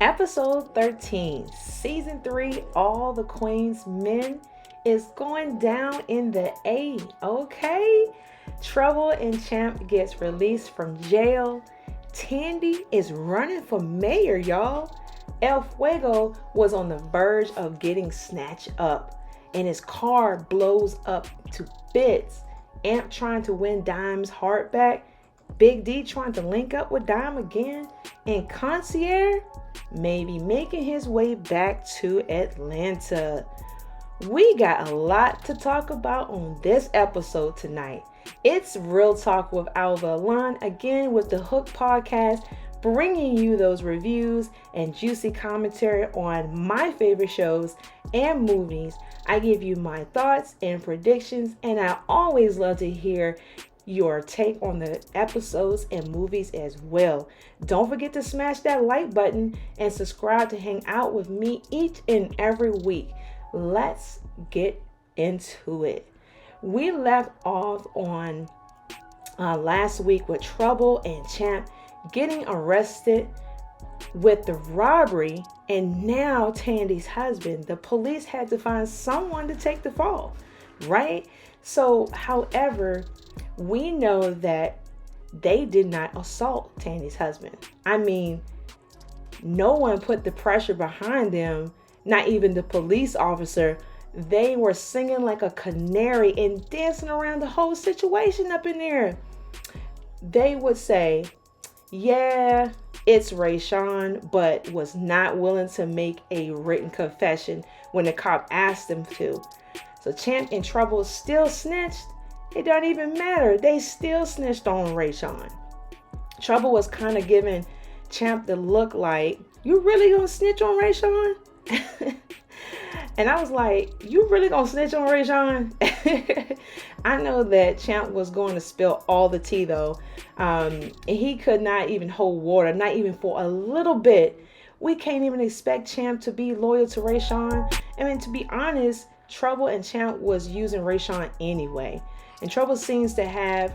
Episode 13, Season 3, All the Queen's Men is going down in the A, okay? Trouble and Champ gets released from jail. Tandy is running for mayor, y'all. El Fuego was on the verge of getting snatched up, and his car blows up to bits. Amp trying to win Dime's heart back. Big D trying to link up with Dime again. And Concierge may be making his way back to Atlanta. We got a lot to talk about on this episode tonight. It's Real Talk with Alva Alon, again with the Hook Podcast, bringing you those reviews and juicy commentary on my favorite shows and movies. I give you my thoughts and predictions, and I always love to hear your take on the episodes and movies as well. Don't forget to smash that like button and subscribe to hang out with me each and every week. Let's get into it. We left off on last week with Trouble and Champ getting arrested with the robbery, and now Tandy's husband. The police had to find someone to take the fall, right? So, however, we know that they did not assault Tandy's husband. I mean, no one put the pressure behind them, not even the police officer. They were singing like a canary and dancing around the whole situation up in there. They would say, yeah, it's Rayshawn, but was not willing to make a written confession when the cop asked them to. So Champ and Trouble still snitched. It don't even matter. They still snitched on Rayshawn. Trouble was kind of giving Champ the look like, you really gonna snitch on Rayshawn? And I was like, you really gonna snitch on Rayshawn? I know that Champ was going to spill all the tea though. He could not even hold water, not even for a little bit. We can't even expect Champ to be loyal to Rayshawn. I mean, to be honest, Trouble and Champ was using Rayshawn anyway. And Trouble seems to have,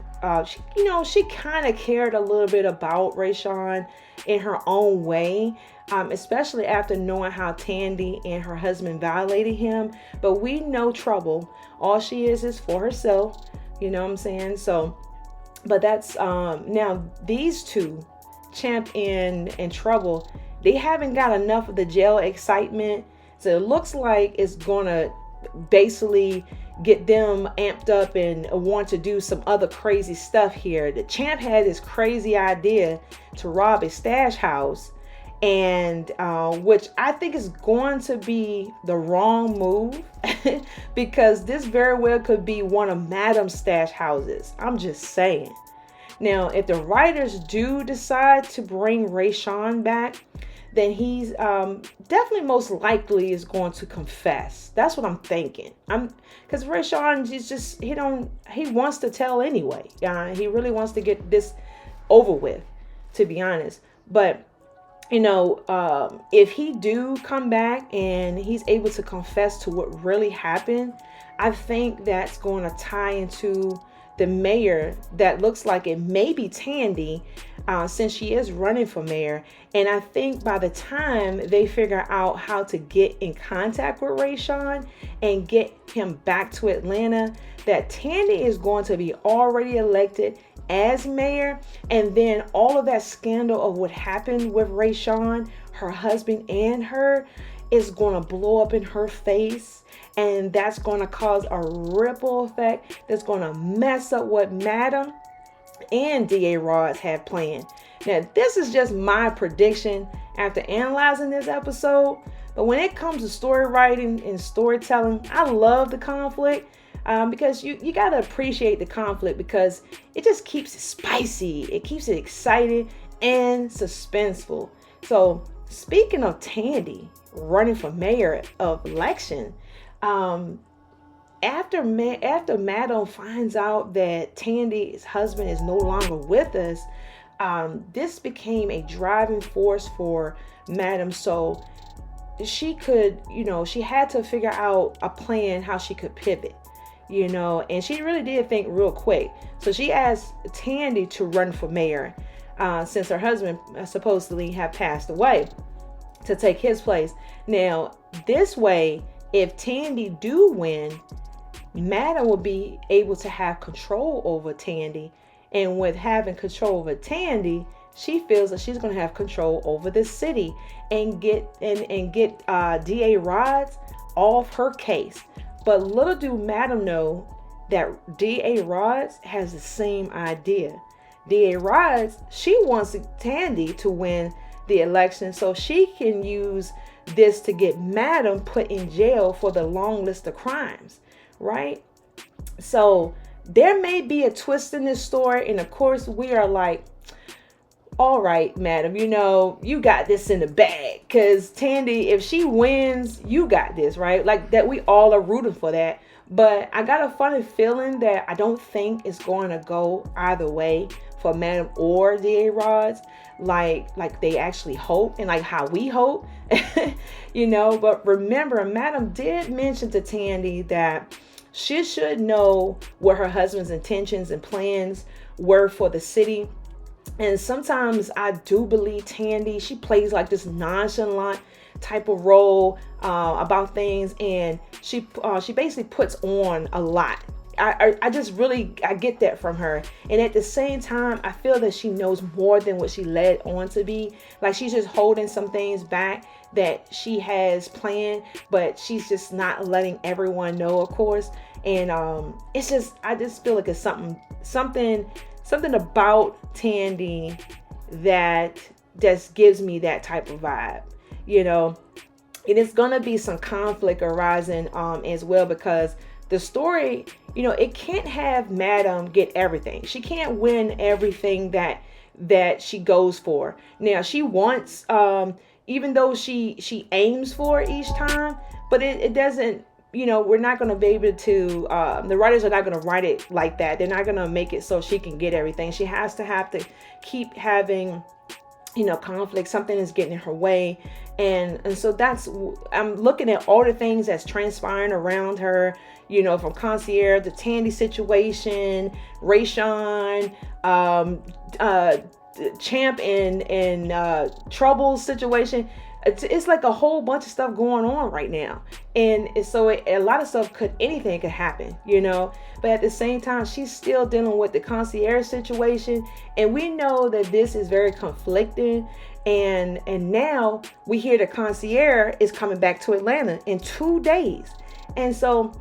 she kind of cared a little bit about Rayshawn in her own way, especially after knowing how Tandy and her husband violated him. But we know Trouble. All she is for herself. You know what I'm saying? So, but that's, now these two, Champ and Trouble, they haven't got enough of the jail excitement. So it looks like it's going to basically get them amped up and want to do some other crazy stuff here. The Champ had this crazy idea to rob a stash house, and which I think is going to be the wrong move because this very well could be one of Madam's stash houses. I'm just saying. Now, if the writers do decide to bring Rayshawn back, then he's definitely most likely is going to confess. That's what I'm thinking. Because Rayshawn is just, he wants to tell anyway. He really wants to get this over with, to be honest. But, if he do come back and he's able to confess to what really happened, I think that's going to tie into the mayor that looks like it may be Tandy, since she is running for mayor. And I think by the time they figure out how to get in contact with Rayshawn and get him back to Atlanta, that Tandy is going to be already elected as mayor. And then all of that scandal of what happened with Rayshawn, her husband and her, is going to blow up in her face. And that's going to cause a ripple effect that's going to mess up what Madam and D.A. Rods had planned. Now, this is just my prediction after analyzing this episode. But when it comes to story writing and storytelling, I love the conflict because you got to appreciate the conflict because it just keeps it spicy. It keeps it exciting and suspenseful. So speaking of Tandy running for mayor of election, after Madam finds out that Tandy's husband is no longer with us, this became a driving force for Madam. So she could, she had to figure out a plan how she could pivot, and she really did think real quick. So she asked Tandy to run for mayor, since her husband supposedly had passed away. to take his place. Now, this way, if Tandy do win, Madam will be able to have control over Tandy. And with having control over Tandy, she feels that she's going to have control over the city and get DA Rods off her case. But little do Madam know that DA Rods has the same idea. DA Rods, she wants Tandy to win the election so she can use this to get Madam put in jail for the long list of crimes, right? So there may be a twist in this story, and of course we are like, all right, Madam, you got this in the bag, because Tandy, if she wins, you got this, right? Like that, we all are rooting for that. But I got a funny feeling that I don't think it's going to go either way for Madam or DA Rods, like they actually hope, and like how we hope. But remember, Madam did mention to Tandy that she should know what her husband's intentions and plans were for the city. And sometimes I do believe Tandy, she plays like this nonchalant type of role about things, and she basically puts on a lot. I just really, I get that from her. And at the same time, I feel that she knows more than what she led on to be. Like she's just holding some things back that she has planned, but she's just not letting everyone know, of course. And it's just, I just feel like it's something about Tandy that just gives me that type of vibe, And it's gonna be some conflict arising as well, because the story, it can't have Madam get everything. She can't win everything that she goes for. Now she wants, even though she aims for it each time, but it doesn't, we're not going to be able to, the writers are not going to write it like that. They're not going to make it so she can get everything. She has to keep having, conflict. Something is getting in her way. And so I'm looking at all the things that's transpiring around her, from Concierge, the Tandy situation, Rayshawn, Champ and Trouble situation. It's like a whole bunch of stuff going on right now. And so a lot of stuff anything could happen, but at the same time, she's still dealing with the Concierge situation. And we know that this is very conflicting. And now we hear the Concierge is coming back to Atlanta in 2 days. And so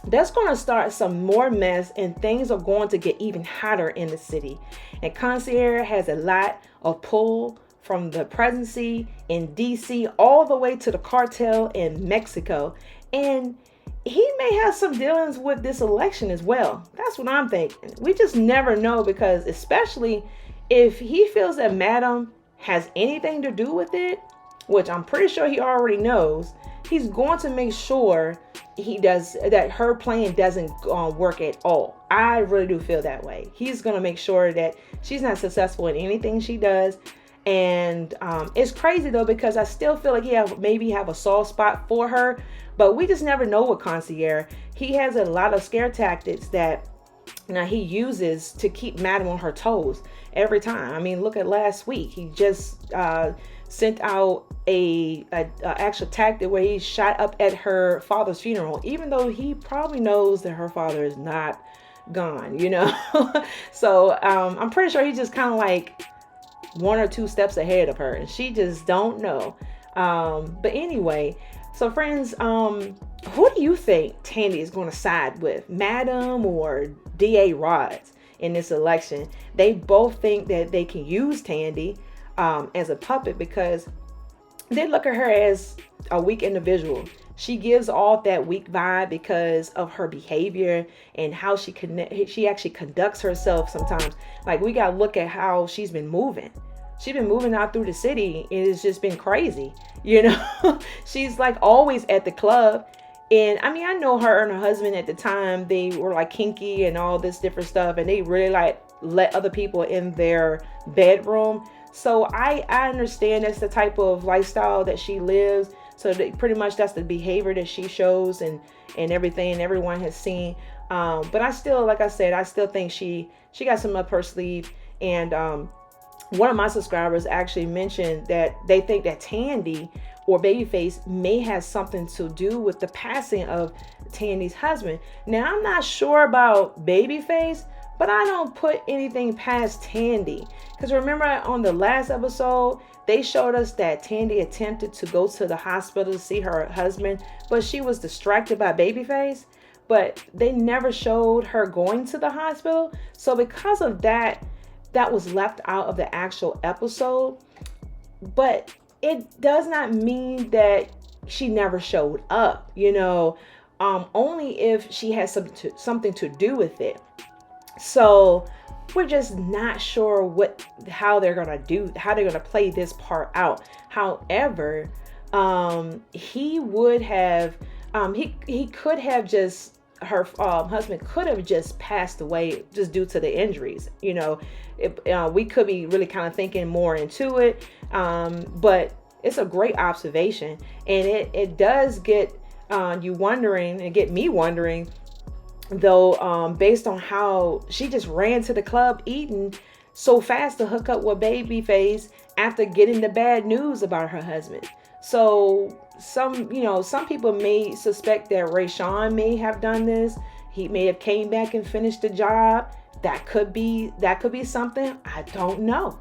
that's going to start some more mess, and things are going to get even hotter in the city. And Concierge has a lot of pull from the presidency in DC all the way to the cartel in Mexico. And he may have some dealings with this election as well. That's what I'm thinking. We just never know, because especially if he feels that Madam has anything to do with it, which I'm pretty sure he already knows, he's going to make sure that her plan doesn't work at all. I really do feel that way. He's going to make sure that she's not successful in anything she does. And it's crazy though, because I still feel like he maybe have a soft spot for her, but we just never know with Concierge. He has a lot of scare tactics that he uses to keep Madam on her toes every time. I mean, look at last week. He just sent out a actual tactic where he shot up at her father's funeral, even though he probably knows that her father is not gone, So I'm pretty sure he's just kind of like 1 or 2 steps ahead of her, and she just don't know. But anyway, so friends, who do you think Tandy is going to side with, Madam or DA Rods in this election? They both think that they can use Tandy as a puppet, because they look at her as a weak individual. She gives off that weak vibe because of her behavior and how she actually conducts herself sometimes. Like, we got to look at how she's been moving. She's been moving out through the city. It's just been crazy. She's like always at the club. And I mean, I know her and her husband at the time, they were like kinky and all this different stuff. And they really like let other people in their bedroom. So I understand that's the type of lifestyle that she lives. So pretty much that's the behavior that she shows and everything everyone has seen. But I still, like I said, I still think she got some up her sleeve. And one of my subscribers actually mentioned that they think that Tandy or Babyface may have something to do with the passing of Tandy's husband. Now, I'm not sure about Babyface, but I don't put anything past Tandy. Because remember on the last episode, they showed us that Tandy attempted to go to the hospital to see her husband, but she was distracted by Babyface. But they never showed her going to the hospital. So because of that, that was left out of the actual episode. But it does not mean that she never showed up, only if she has something to do with it. So we're just not sure how they're gonna play this part out. However, he would have, he could have just, her husband could have just passed away just due to the injuries. We could be really kind of thinking more into it, but it's a great observation, and it does get you wondering, and get me wondering, though, based on how she just ran to the club eating so fast to hook up with Babyface after getting the bad news about her husband. So some people may suspect that Rayshawn may have done this. He may have came back and finished the job. That could be something. I don't know.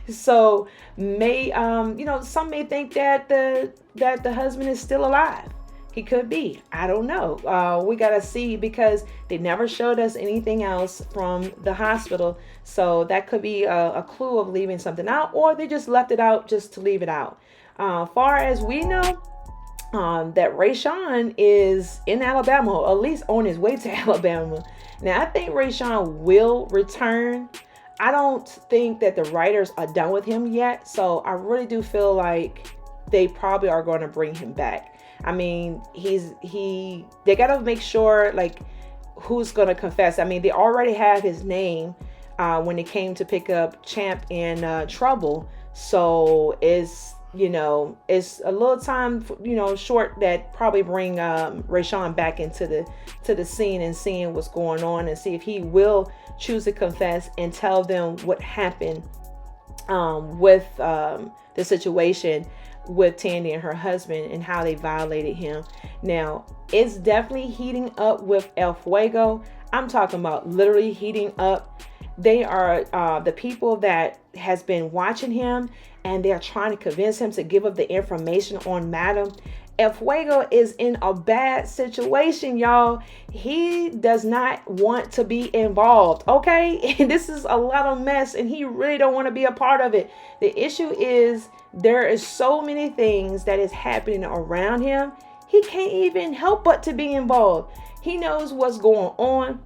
So some may think that the husband is still alive. He could be. I don't know. We gotta see, because they never showed us anything else from the hospital. So that could be a clue of leaving something out, or they just left it out just to leave it out. Far as we know, that Rayshawn is in Alabama, or at least on his way to Alabama. Now, I think Rayshawn will return. I don't think that the writers are done with him yet. So I really do feel like they probably are going to bring him back. I mean, they got to make sure, like, who's going to confess. I mean, they already have his name when it came to pick up Champ in trouble. So it's a little time, short, that probably bring Rayshawn back into the scene and seeing what's going on, and see if he will choose to confess and tell them what happened with the situation with Tandy and her husband and how they violated him. Now, it's definitely heating up with El Fuego. I'm talking about literally heating up. They are the people that has been watching him, and they're trying to convince him to give up the information on Madam. El Fuego is in a bad situation, y'all. He does not want to be involved, okay? This is a lot of mess, and he really don't want to be a part of it. The issue is there is so many things that is happening around him. He can't even help but to be involved. He knows what's going on,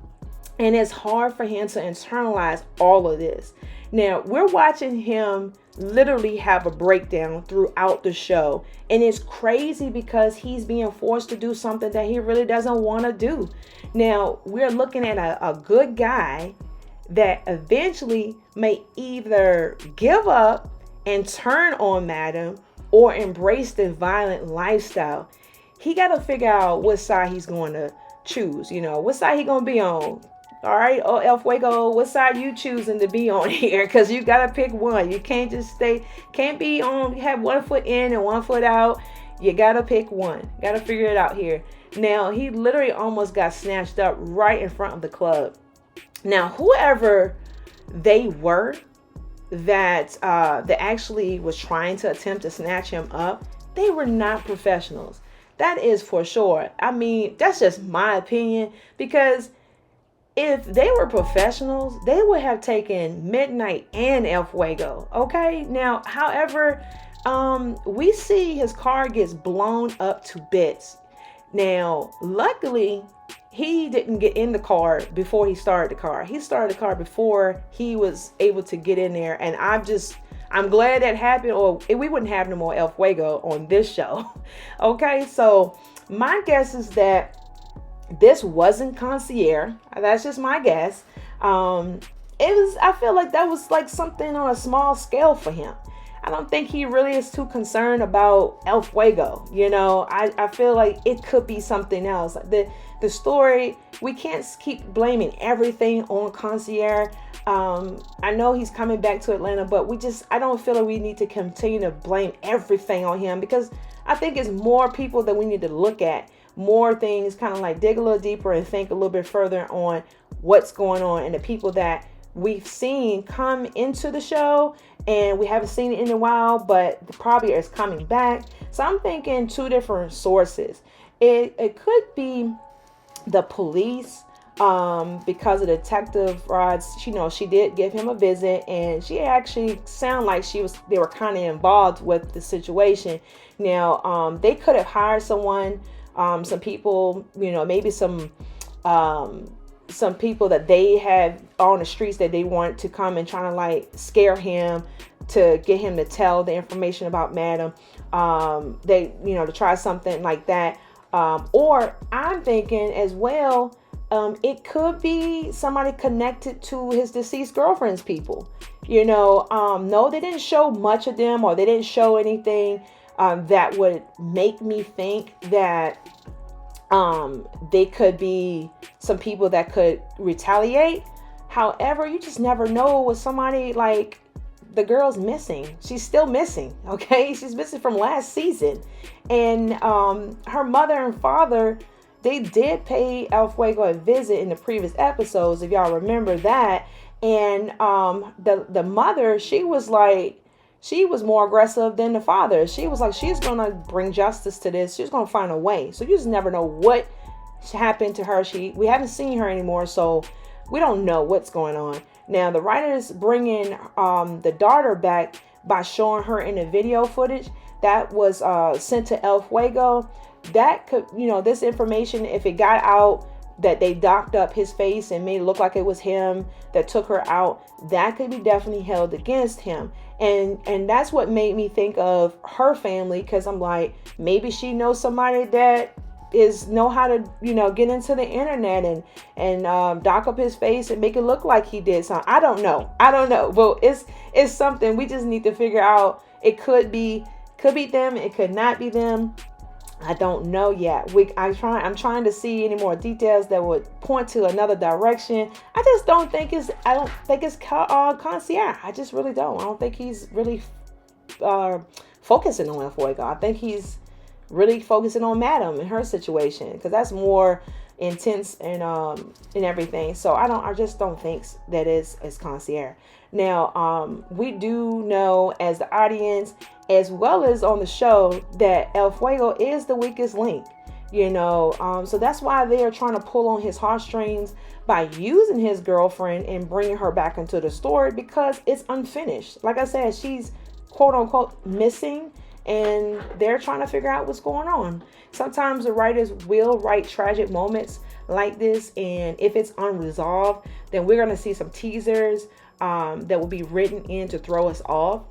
and it's hard for him to internalize all of this. Now, we're watching him literally have a breakdown throughout the show. And it's crazy because he's being forced to do something that he really doesn't want to do. Now, we're looking at a good guy that eventually may either give up and turn on Madam, or embrace the violent lifestyle. He got to figure out what side he's going to choose. What side he going to be on. All right, El Fuego, what side you choosing to be on here? Because you got to pick one. You can't just have 1 foot in and 1 foot out. You got to pick one. Got to figure it out here. Now, he literally almost got snatched up right in front of the club. Now, whoever they were that actually was trying to attempt to snatch him up, they were not professionals. That is for sure. I mean, that's just my opinion, because if they were professionals, they would have taken Midnight and El Fuego. Okay. Now, however, we see his car gets blown up to bits. Now, luckily, he didn't get in the car before he started the car. He started the car before he was able to get in there. And I'm glad that happened, or we wouldn't have no more El Fuego on this show. Okay. So my guess is that this wasn't Concierge. That's just my guess. I feel like that was like something on a small scale for him. I don't think he really is too concerned about El Fuego. I feel like it could be something else. The the story, we can't keep blaming everything on Concierge. I know he's coming back to Atlanta, but I don't feel like we need to continue to blame everything on him, because I think it's more people that we need to look at, more things, kind of like dig a little deeper and think a little bit further on what's going on, and the people that we've seen come into the show and we haven't seen it in a while, but probably is coming back. So I'm thinking two different sources. It could be the police, because of Detective Rod's, she did give him a visit, and she actually sounded like they were kind of involved with the situation. Now, they could have hired someone, some people, maybe some people that they have on the streets that they want to come and try to like scare him, to get him to tell the information about Madam. To try something like that. Or I'm thinking as well, it could be somebody connected to his deceased girlfriend's people. No, they didn't show much of them, or they didn't show anything that would make me think that they could be some people that could retaliate. However, you just never know with somebody. Like, the girl's missing. She's still missing. Okay. She's missing from last season. And her mother and father, they did pay El Fuego a visit in the previous episodes, if y'all remember that. And the mother, she was more aggressive than the father. She was like, she's going to bring justice to this. She's going to find a way. So you just never know what happened to her. We haven't seen her anymore, so we don't know what's going on. Now, the writers bringing the daughter back by showing her in the video footage that was sent to El Fuego. That could, this information, if it got out that they docked up his face and made it look like it was him that took her out, that could be definitely held against him. And that's what made me think of her family, because I'm like, maybe she knows somebody that know how to, get into the internet and dock up his face and make it look like he did something. I don't know. But it's something we just need to figure out. It could be them. It could not be them. I don't know yet. I'm trying to see any more details that would point to another direction. I just don't think it's Concierge. I just really don't. I don't think he's really focusing on El Fuego. I think he's really focusing on Madam and her situation, because that's more intense and everything. So I just don't think that is Concierge. Now, we do know as the audience, as well as on the show, that El Fuego is the weakest link, so that's why they are trying to pull on his heartstrings by using his girlfriend and bringing her back into the story, because it's unfinished. Like I said, she's quote unquote missing, and they're trying to figure out what's going on. Sometimes the writers will write tragic moments like this, and if it's unresolved, then we're going to see some teasers that will be written in to throw us off.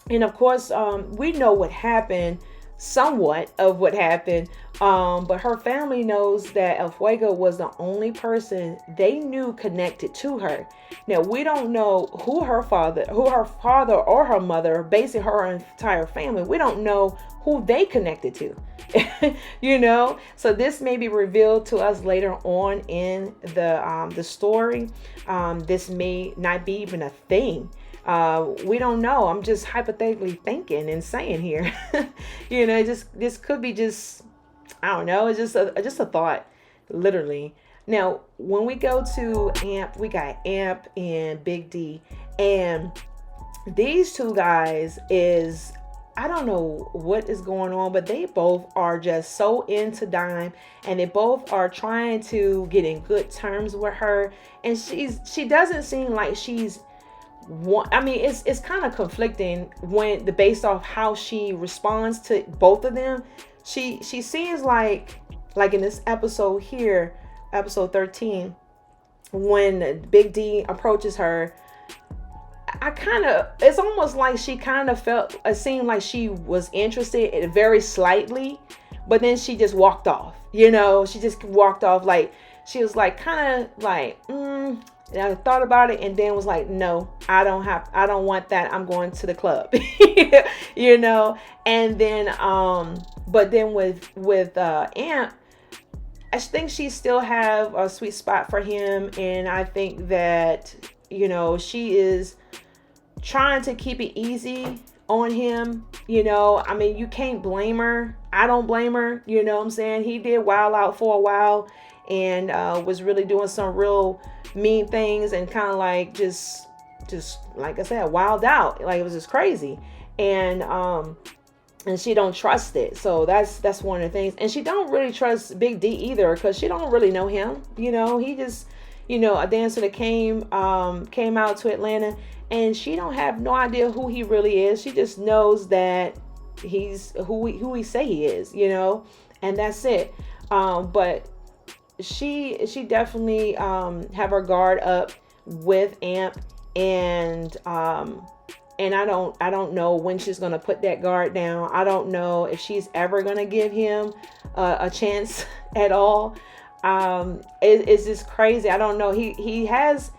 And of course, we know what happened, somewhat of what happened, but her family knows that El Fuego was the only person they knew connected to her. Now, we don't know who her father or her mother, basically her entire family, we don't know who they connected to. So this may be revealed to us later on in the story. This may not be even a thing. We don't know. I'm just hypothetically thinking and saying here. This could be just, I don't know. It's just a thought, literally. Now, when we go to Amp, we got Amp and Big D, and these two guys I don't know what is going on, but they both are just so into Dime, and they both are trying to get in good terms with her. And she doesn't seem like she's it's kind of conflicting based off how she responds to both of them. She seems like in this episode here, episode 13, when Big D approaches her, it's almost like she kind of it seemed like she was interested very slightly, but then she just walked off. She just walked off, like she was like kind of like, and I thought about it, and then was like, no, I don't want that. I'm going to the club, and then, but then with Amp, I think she still have a sweet spot for him, and I think that, you know, she is trying to keep it easy on him. You know, I mean, you can't blame her. I don't blame her. You know what I'm saying? He did wild out for a while, and was really doing some real mean things, and kind of like just like I said, wild out. Like, it was just crazy. And she don't trust it. So that's one of the things. And she don't really trust Big D either, because she don't really know him. You know, he just, you know, a dancer that came out to Atlanta, and she don't have no idea who he really is. She just knows that he's who he say he is, you know, and that's it. But she definitely have her guard up with Amp, and I don't know when she's gonna put that guard down. I don't know if she's ever gonna give him a chance at all. It's just crazy. I don't know. He has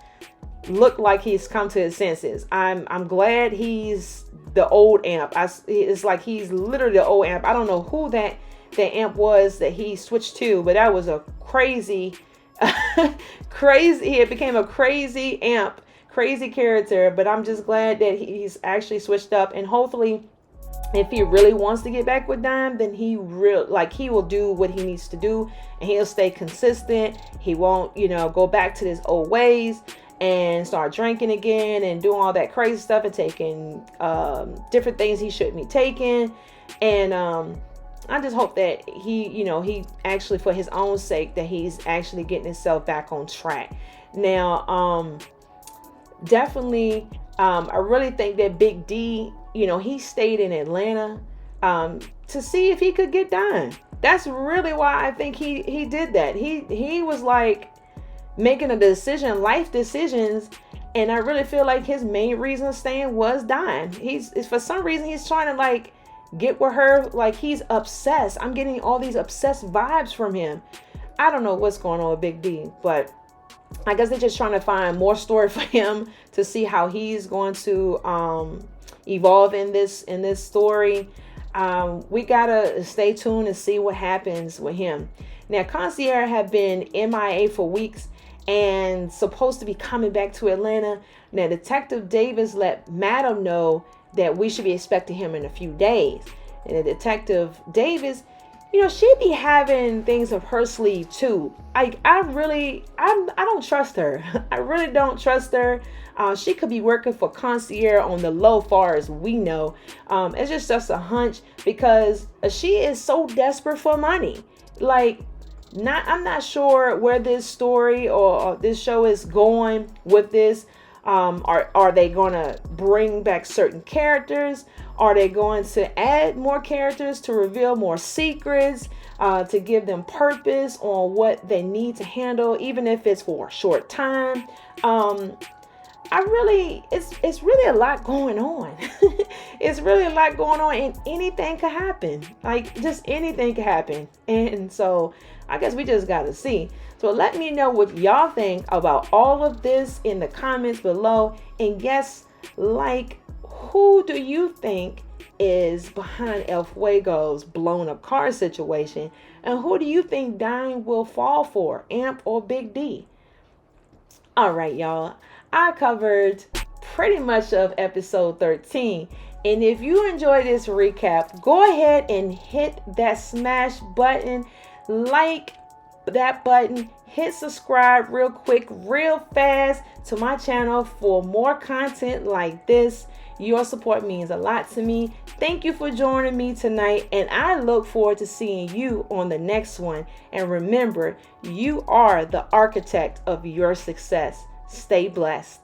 looked like he's come to his senses. I'm glad he's the old Amp. It's like he's literally the old Amp. I don't know who that Amp was that he switched to, but that was a crazy, crazy. He became a crazy Amp. Crazy character, but I'm just glad that he's actually switched up, and hopefully if he really wants to get back with Dime, then he will do what he needs to do, and he'll stay consistent. He won't, you know, go back to his old ways and start drinking again and doing all that crazy stuff and taking different things he shouldn't be taking. And I just hope that he actually, for his own sake, that he's actually getting himself back on track. Now, definitely, I really think that Big D, you know, he stayed in Atlanta to see if he could get done. That's really why I think he did that. He was like making a decision, life decisions, and I really feel like his main reason of staying was Dime. He's for some reason he's trying to like get with her, like he's obsessed. I'm getting all these obsessed vibes from him. I don't know what's going on with Big D, but I guess they're just trying to find more story for him to see how he's going to evolve in this story. We gotta stay tuned and see what happens with him. Now, Concierge have been MIA for weeks and supposed to be coming back to Atlanta. Now, Detective Davis let Madam know that we should be expecting him in a few days. And the Detective Davis, you know, she be having things up her sleeve too. I don't trust her. I really don't trust her. She could be working for Concierge on the low, far as we know. It's just a hunch, because she is so desperate for money. Like, I'm not sure where this story or this show is going with this. Are they going to bring back certain characters? Are they going to add more characters to reveal more secrets, to give them purpose on what they need to handle, even if it's for a short time? It's really a lot going on. It's really a lot going on, and anything could happen. Like, just anything could happen. And so I guess we just got to see. So let me know what y'all think about all of this in the comments below. And guess, like, who do you think is behind El Fuego's blown up car situation? And who do you think Dime will fall for, Amp or Big D? All right, y'all. I covered pretty much of episode 13. And if you enjoyed this recap, go ahead and hit that smash button, like that button, hit subscribe real quick, real fast to my channel for more content like this. Your support means a lot to me. Thank you for joining me tonight, and I look forward to seeing you on the next one. And remember, you are the architect of your success. Stay blessed.